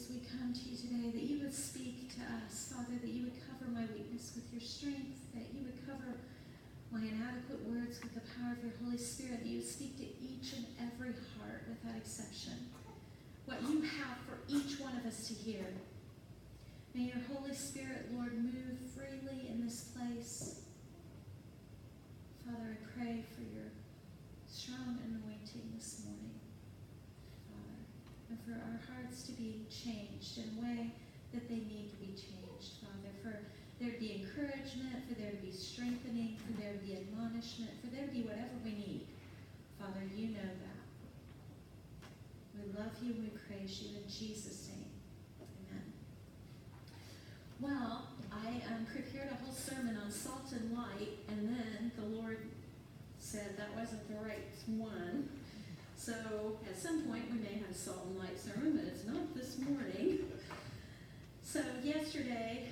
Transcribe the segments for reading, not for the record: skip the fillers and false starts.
as we come to you today, that you would speak to us, Father, that you would cover my weakness with your strength, that you would cover my inadequate words with the power of your Holy Spirit, that you would speak to each and every heart without exception. What you have for each one of us to hear. May your Holy Spirit, Lord, move freely in this place. Father, I pray for your strong anointing this morning, Father, and for our hearts to be changed in a way that they need to be changed, Father, for there to be encouragement, for there to be strengthening, for there to be admonishment, for there to be whatever we need. Father, you know that. We love you and we praise you in Jesus' name. Amen. Well, I prepared a whole sermon on salt and light, and then the Lord said that wasn't the right one. So at some point we may have a salt and light sermon, but it's not this morning. So yesterday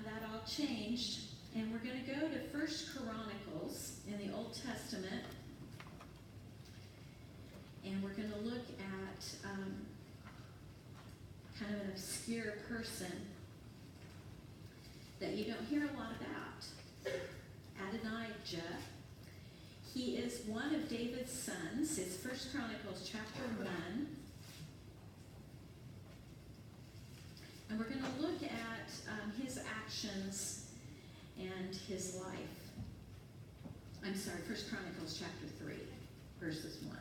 that all changed, and we're going to go to 1 Chronicles in the Old Testament, and we're going to look at kind of an obscure person that you don't hear a lot about, Adonijah. He is one of David's sons. It's 1 Chronicles chapter 1. And we're going to look at his actions and his life. I'm sorry, 1 Chronicles chapter 3, verses 1.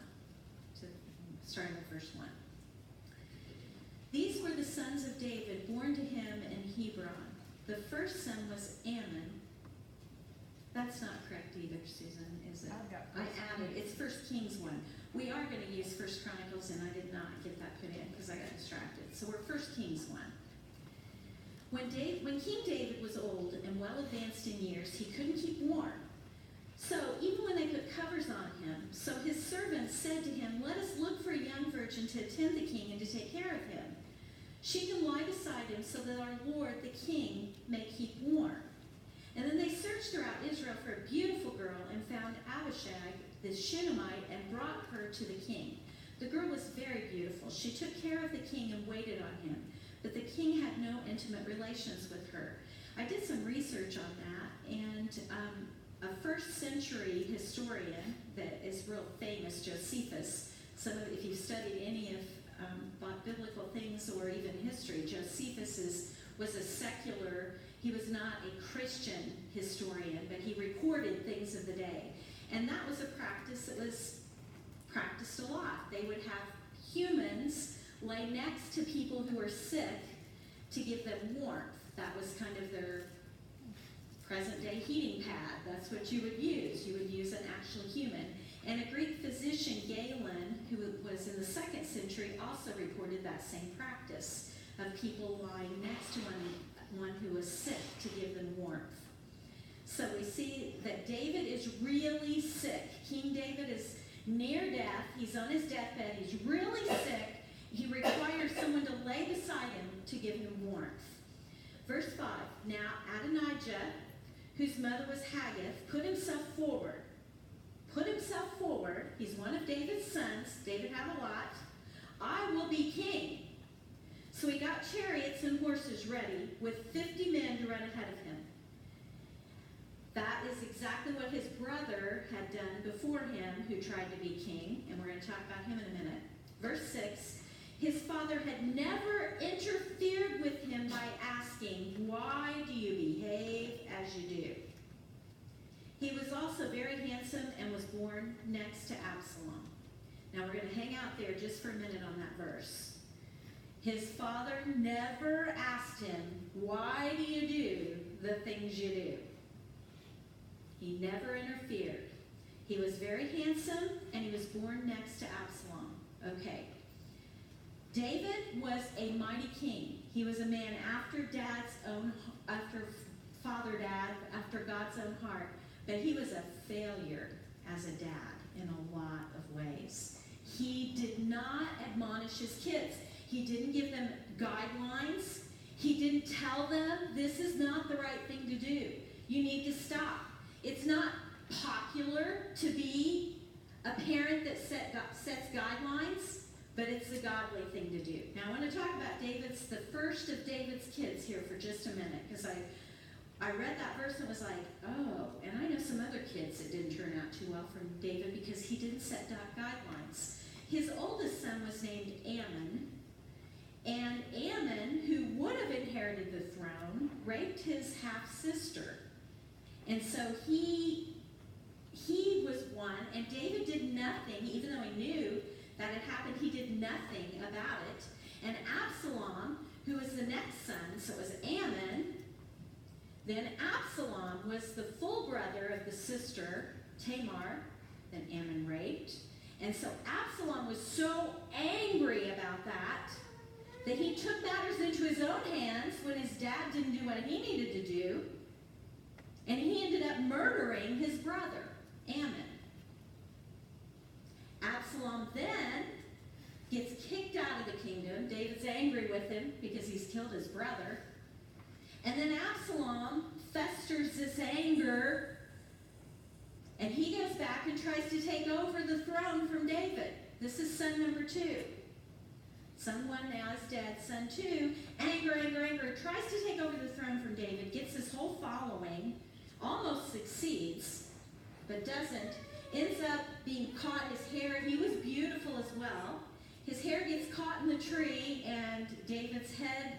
So, starting with verse 1. These were the sons of David born to him in Hebron. The first son was Ammon. That's not correct either, Susan, is it? I added. It's 1 Kings 1. We are going to use 1 Chronicles, and I did not get that put in because I got distracted. So we're 1 Kings 1. When King David was old and well advanced in years, he couldn't keep warm. So even when they put covers on him, so his servants said to him, "Let us look for a young virgin to attend the king and to take care of him. She can lie beside him so that our Lord the king may keep warm." And then they searched throughout Israel for a beautiful girl and found Abishag, the Shunammite, and brought her to the king. The girl was very beautiful. She took care of the king and waited on him, but the king had no intimate relations with her. I did some research on that, and a first-century historian that is real famous, Josephus, if you've studied any of biblical things or even history, Josephus was a secular. He was not a Christian historian, but he recorded things of the day. And that was a practice that was practiced a lot. They would have humans lay next to people who were sick to give them warmth. That was kind of their present-day heating pad. That's what you would use. You would use an actual human. And a Greek physician, Galen, who was in the 2nd century, also reported that same practice of people lying next to one who was sick to give them warmth. So we see that David is really sick. King David is near death. He's on his deathbed. He's really sick. He requires someone to lay beside him to give him warmth. Verse 5, now Adonijah, whose mother was Haggith, put himself forward. He's one of David's sons. David had a lot. I will be king. So he got chariots and horses ready with 50 men to run ahead of him. That is exactly what his brother had done before him, who tried to be king. And we're going to talk about him in a minute. Verse 6, his father had never interfered with him by asking, "Why do you behave as you do?" He was also very handsome and was born next to Absalom. Now we're going to hang out there just for a minute on that verse. His father never asked him, "Why do you do the things you do?" He never interfered. He was very handsome and he was born next to Absalom. Okay. David was a mighty king. He was a man after God's own heart. But he was a failure as a dad in a lot of ways. He did not admonish his kids. He didn't give them guidelines. He didn't tell them, this is not the right thing to do. You need to stop. It's not popular to be a parent that sets guidelines, but it's the godly thing to do. Now, I want to talk about the first of David's kids here for just a minute, because I read that verse and was like, oh, and I know some other kids that didn't turn out too well from David because he didn't set guidelines. His oldest son was named Ammon, and Ammon, who would have inherited the throne, raped his half-sister. And so he was one, and David did nothing, even though he knew that it happened, he did nothing about it. And Absalom, who was the next son, so it was Ammon, then Absalom was the full brother of the sister, Tamar, that Ammon raped. And so Absalom was so angry about that he took matters into his own hands when his dad didn't do what he needed to do. And he ended up murdering his brother, Ammon. Absalom then gets kicked out of the kingdom. David's angry with him because he's killed his brother. And then Absalom festers this anger, and he goes back and tries to take over the throne from David. This is son number 2. Son 1 now is dead. Son 2, anger, tries to take over the throne from David, gets his whole following, almost succeeds, but doesn't. Ends up being caught, his hair, he was beautiful as well. His hair gets caught in the tree, and David's head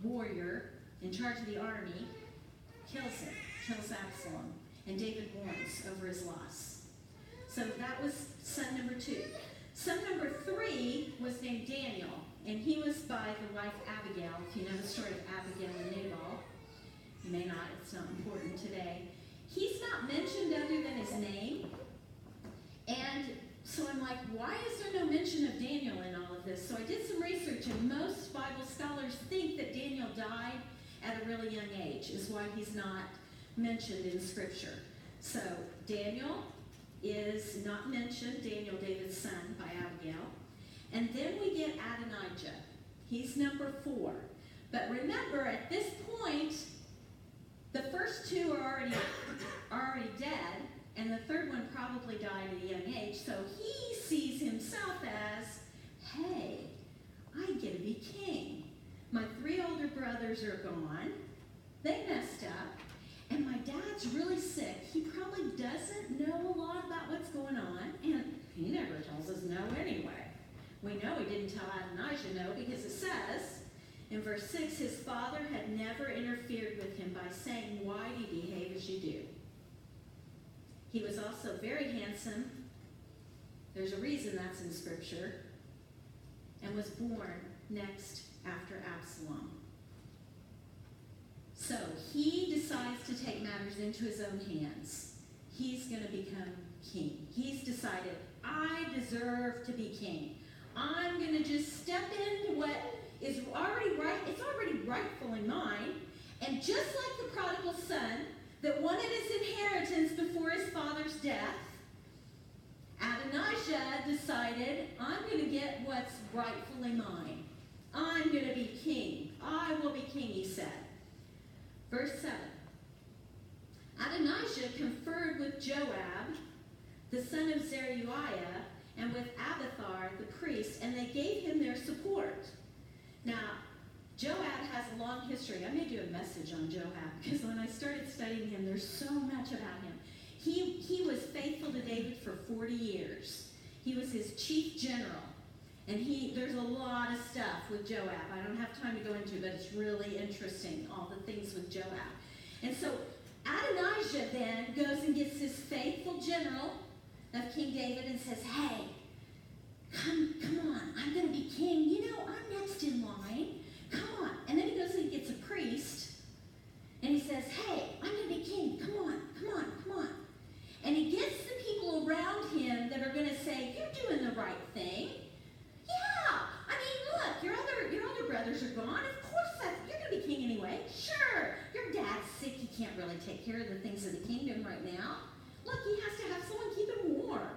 warrior in charge of the army kills Absalom, and David mourns over his loss. So that was son number 2. Son number 3 was named Daniel, and he was by the wife Abigail. If you know the story of Abigail and Nabal, you may not, it's not important today. He's not mentioned other than his name, and so I'm like, why is there no mention of Daniel in all of this? So I did some research, and most Bible scholars think that Daniel died at a really young age, is why he's not mentioned in Scripture. So Daniel is not mentioned, Daniel, David's son, by Abigail. And then we get Adonijah. He's number 4. But remember, at this point, the first 2 are already dead, and the third one probably died at a young age. So he sees himself as, hey, I get to be king. My 3 older brothers are gone. They messed up. And my dad's really sick. He probably doesn't know a lot about what's going on. And he never tells us no anyway. We know he didn't tell Adonijah no because it says in verse 6, his father had never interfered with him by saying, why do you behave as you do? He was also very handsome. There's a reason that's in Scripture. And was born next after Absalom. So he decides to take matters into his own hands. He's going to become king. He's decided, I deserve to be king. I'm going to just step into what is already right. It's already rightfully mine. And just like the prodigal son that wanted his inheritance before his father's death, Adonijah decided, I'm going to get what's rightfully mine. I'm going to be king. I will be king, he said. Verse 7. Adonijah conferred with Joab, the son of Zeruiah, and with Abiathar, the priest, and they gave him their support. Now, Joab has a long history. I may do a message on Joab, because when I started studying him, there's so much about him. He was faithful to David for 40 years. He was his chief general. And there's a lot of stuff with Joab. I don't have time to go into, but it's really interesting, all the things with Joab. And so Adonijah then goes and gets this faithful general of King David and says, hey, come on, I'm going to be king. You know, I'm next in line. Come on. And then he goes and he gets a priest, and he says, hey, I'm going to be king. Come on. And he gets the people around him that are going to say, you're doing the right thing. Yeah, I mean, look, your older brothers are gone. Of course, you're going to be king anyway. Sure, your dad's sick. He can't really take care of the things of the kingdom right now. Look, he has to have someone keep him warm.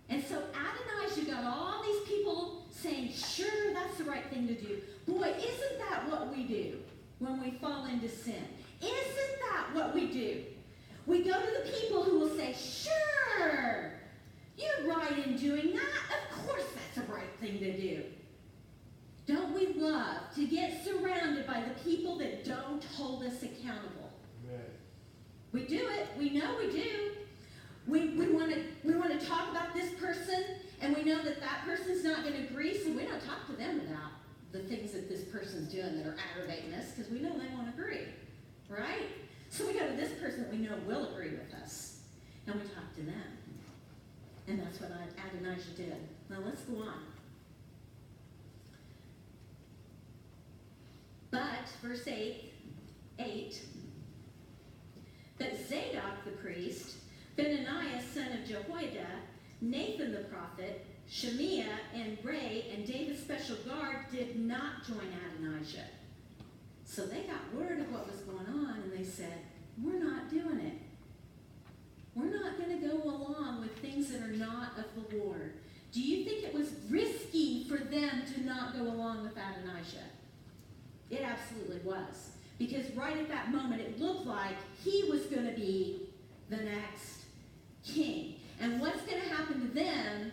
And so Adonijah got all these people saying, sure, that's the right thing to do. Boy, isn't that what we do when we fall into sin? Isn't that what we do? We go to the people who will say, sure, You're right in doing that. Of course that's the right thing to do. Don't we love to get surrounded by the people that don't hold us accountable? Amen. We do it. We know we do. We want to talk about this person, and we know that that person's not going to agree, so we don't talk to them about the things that this person's doing that are aggravating us, because we know they won't agree, right? So we go to this person that we know will agree with us, and we talk to them. And that's what Adonijah did. Now let's go on. But, verse 8, but Zadok the priest, Benaniah son of Jehoiada, Nathan the prophet, Shemiah and Ray and David's special guard did not join Adonijah. So they got word of what was going on, and they said, we're not doing it. We're not going to go along with things that are not of the Lord. Do you think it was risky for them to not go along with Adonijah? It absolutely was. Because right at that moment, it looked like he was going to be the next king. And what's going to happen to them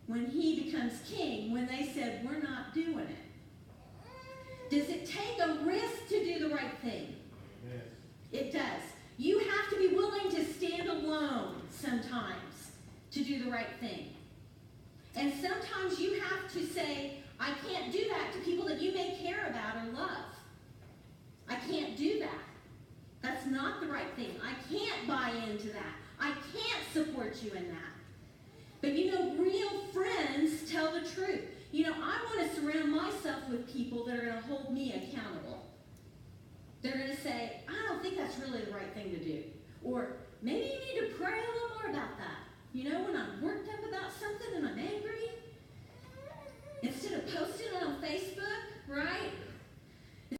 when he becomes king, when they said, we're not doing it? Does it take a risk to do the right thing? Yes. It does. You have to be willing to stand alone sometimes to do the right thing. And sometimes you have to say, I can't do that to people that you may care about or love. I can't do that. That's not the right thing. I can't buy into that. I can't support you in that. But you know, real friends tell the truth. You know, I want to surround myself with people that are going to hold me accountable. They're going to say, I don't think that's really the right thing to do. Or maybe you need to pray a little more about that. You know, when I'm worked up about something and I'm angry